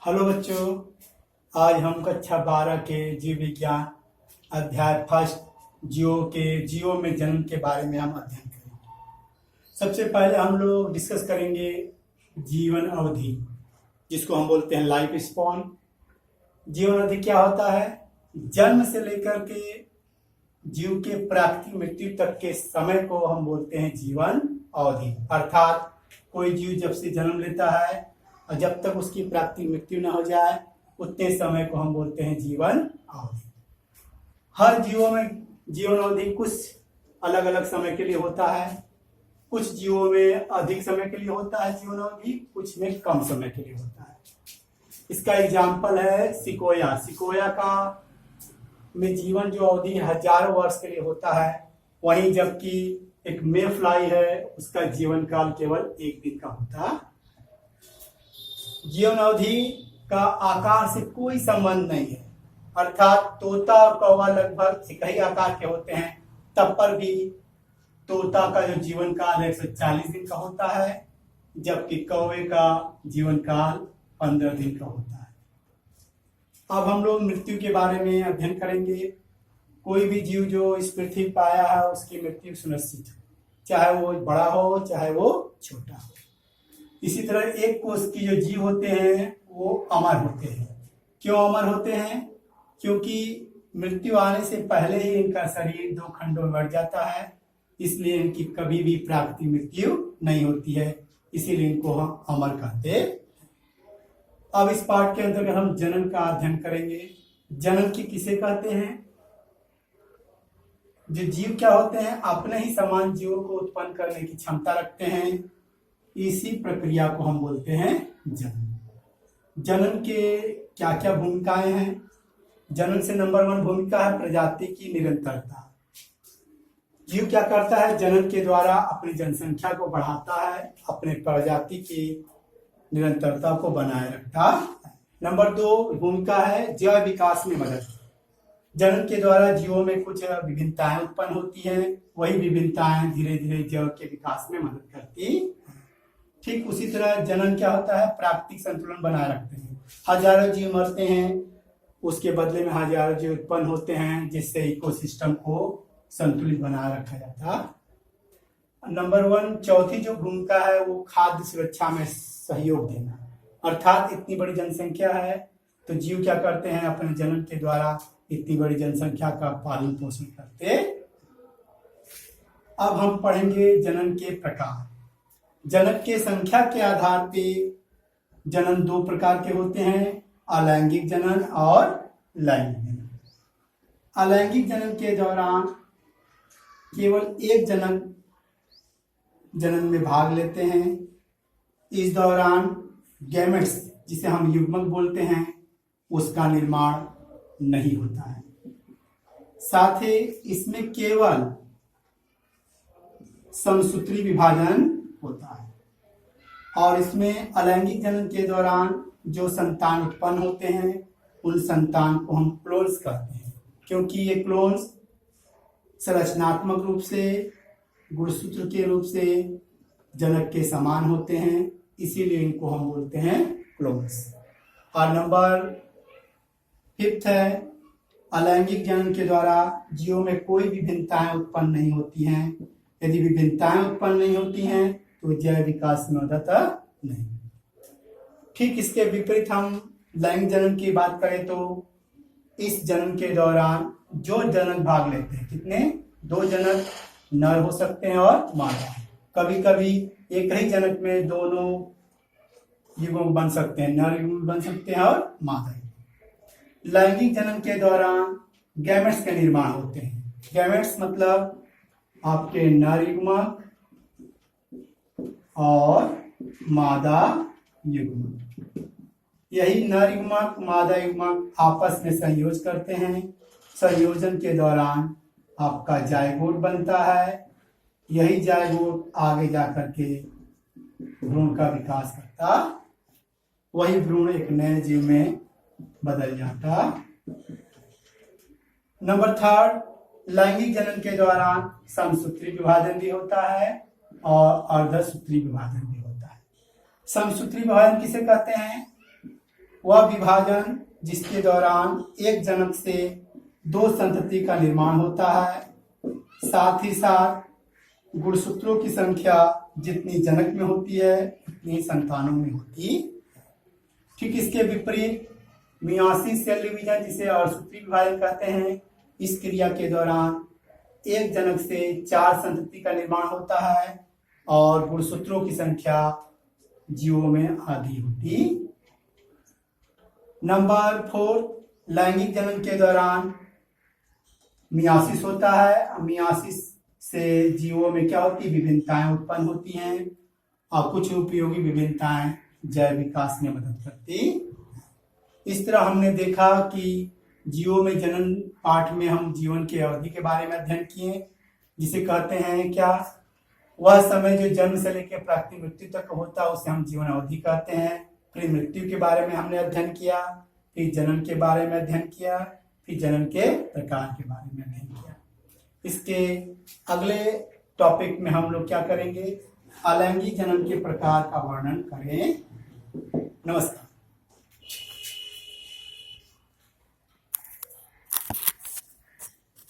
Hello बच्चों, आज हम कक्षा 12 के जीव विज्ञान अध्याय फर्स्ट जीवों में जन्म के बारे में हम अध्ययन करेंगे। सबसे पहले हम लोग डिस्कस करेंगे जीवन अवधि, जिसको हम बोलते हैं लाइफ स्पॉन। जीवन अवधि क्या होता है? जन्म से लेकर के जीव के प्राकृतिक मृत्यु तक के समय को हम बोलते हैं जीवन अवधि। अर्थात कोई जीव जब से जन्म लेता है और जब तक उसकी प्राकृतिक मृत्यु न हो जाए उतने समय को हम बोलते हैं जीवन अवधि। हर जीवों में जीवन अवधि कुछ अलग अलग समय के लिए होता है। कुछ जीवों में अधिक समय के लिए होता है जीवन अवधि, कुछ में कम समय के लिए होता है। इसका एग्जाम्पल है सिकोया। सिकोया का में जीवन जो अवधि हजारों वर्ष के लिए होता है, वहीं जबकि एक मे फ्लाई है उसका जीवन काल केवल एक दिन का होता है। जीवन अवधि का आकार से कोई संबंध नहीं है। अर्थात तोता और कौवा लगभग एक ही आकार के होते हैं, तब पर भी तोता का जो जीवन काल है 140 दिन का होता है, जबकि कौवे का जीवन काल 15 दिन का होता है। अब हम लोग मृत्यु के बारे में अध्ययन करेंगे। कोई भी जीव जो इस पृथ्वी पर आया है उसकी मृत्यु सुनिश्चित है, चाहे वो बड़ा हो चाहे वो छोटा हो। इसी तरह एक कोष की जो जीव होते हैं वो अमर होते हैं। क्यों अमर होते हैं? क्योंकि मृत्यु आने से पहले ही इनका शरीर 2 खंडों में बढ़ जाता है, इसलिए इनकी कभी भी प्राकृतिक मृत्यु नहीं होती है, इसीलिए इनको हम अमर कहते हैं। अब इस पाठ के अंतर्गत हम जनन का अध्ययन करेंगे। जनन की किसे कहते हैं? जो जीव क्या होते हैं, अपने ही समान जीवों को उत्पन्न करने की क्षमता रखते हैं। इसी प्रक्रिया को हम बोलते हैं जनन। जनन के क्या क्या भूमिकाएं हैं? जनन से नंबर 1 भूमिका है प्रजाति की निरंतरता। जीव क्या करता है? जनन के द्वारा अपनी जनसंख्या को बढ़ाता है, अपने प्रजाति की निरंतरता को बनाए रखता है। नंबर 2 भूमिका है जैव विकास में मदद। जनन के द्वारा जीवों में कुछ विभिन्नताएं उत्पन्न होती हैं, वही विभिन्नताएं धीरे धीरे जैव के विकास में मदद करती। ठीक उसी तरह जनन क्या होता है? प्राकृतिक संतुलन बनाए रखते हैं। हजारों जीव मरते हैं, उसके बदले में हजारों जीव उत्पन्न होते हैं, जिससे इकोसिस्टम को संतुलित बनाए रखा जाता है। नंबर 1 चौथी जो भूमिका है वो खाद्य सुरक्षा में सहयोग देना। अर्थात इतनी बड़ी जनसंख्या है तो जीव क्या करते हैं? अपने जनन के द्वारा इतनी बड़ी जनसंख्या का पालन पोषण करते। अब हम पढ़ेंगे जनन के प्रकार। जनक के संख्या के आधार पे जनन 2 प्रकार के होते हैं, अलैंगिक जनन और लैंगिक जनन। अलैंगिक जनन के दौरान केवल एक जनक जनन में भाग लेते हैं। इस दौरान गैमेट्स, जिसे हम युग्मक बोलते हैं, उसका निर्माण नहीं होता है। साथ ही इसमें केवल समसूत्री विभाजन होता है। और इसमें अलैंगिक जनन के दौरान जो संतान उत्पन्न होते हैं उन संतान को हम क्लोन्स कहते हैं, क्योंकि ये क्लोन्स संरचनात्मक रूप से गुणसूत्र के रूप से जनक के समान होते हैं, इसीलिए इनको हम बोलते हैं क्लोन्स। और नंबर 5 है अलैंगिक जनन के द्वारा जीवों में कोई विभिन्नताएं उत्पन्न नहीं होती हैं। यदि विभिन्नताएं उत्पन्न नहीं होती हैं तो जैव विकास में मदद नहीं। ठीक इसके विपरीत हम लैंगिक जनन की बात करें तो इस जनन के दौरान जो जनक भाग लेते हैं, कितने? 2 जनक नर हो सकते हैं और मादा। कभी कभी एक ही जनक में दोनों युग्म बन सकते हैं, नर युग्म बन सकते हैं और मादा। लैंगिक जनन के दौरान गैमेट्स के निर्माण होते हैं। गैमेट्स मतलब आपके नर युग्मक और मादा युग्मक। यही नर युग्मक मादा युग्मक आपस में संयोज करते हैं। संयोजन के दौरान आपका जायगोट बनता है। यही जायगोट आगे जाकर के भ्रूण का विकास करता, वही भ्रूण एक नए जीव में बदल जाता। नंबर 3 लैंगिक जनन के दौरान समसूत्री विभाजन भी होता है और अर्धसूत्री विभाजन भी होता है। समसूत्री विभाजन किसे कहते हैं? वह विभाजन जिसके दौरान एक जनक से दो संतति का निर्माण होता है, साथ ही साथ गुणसूत्रों की संख्या जितनी जनक में होती है उतनी संतानों में होती। ठीक इसके विपरीत मियोसिस सेल डिवीजन, जिसे अर्धसूत्री विभाजन कहते हैं, इस क्रिया के दौरान एक जनक से चार संतति का निर्माण होता है और गुणसूत्रों की संख्या जीवों में आधी होती। नंबर 4, लैंगिक जनन के दौरान मियोसिस होता है। मियोसिस से जीवों में क्या होती है, विभिन्नताएं उत्पन्न होती हैं और कुछ उपयोगी विभिन्नताएं जैव विकास में मदद करती। इस तरह हमने देखा कि जीवों में जनन पाठ में हम जीवन की अवधि के बारे में अध्ययन किए, जिसे कहते हैं क्या, वह समय जो जन्म से लेकर प्राकृतिक मृत्यु तक होता है उसे हम जीवन अवधि कहते हैं। फिर मृत्यु के बारे में हमने अध्ययन किया, फिर जनन के बारे में अध्ययन किया, फिर जनन के प्रकार के बारे में अध्ययन किया। इसके अगले टॉपिक में हम लोग क्या करेंगे, अलैंगिक जनन के प्रकार का वर्णन करें। नमस्कार।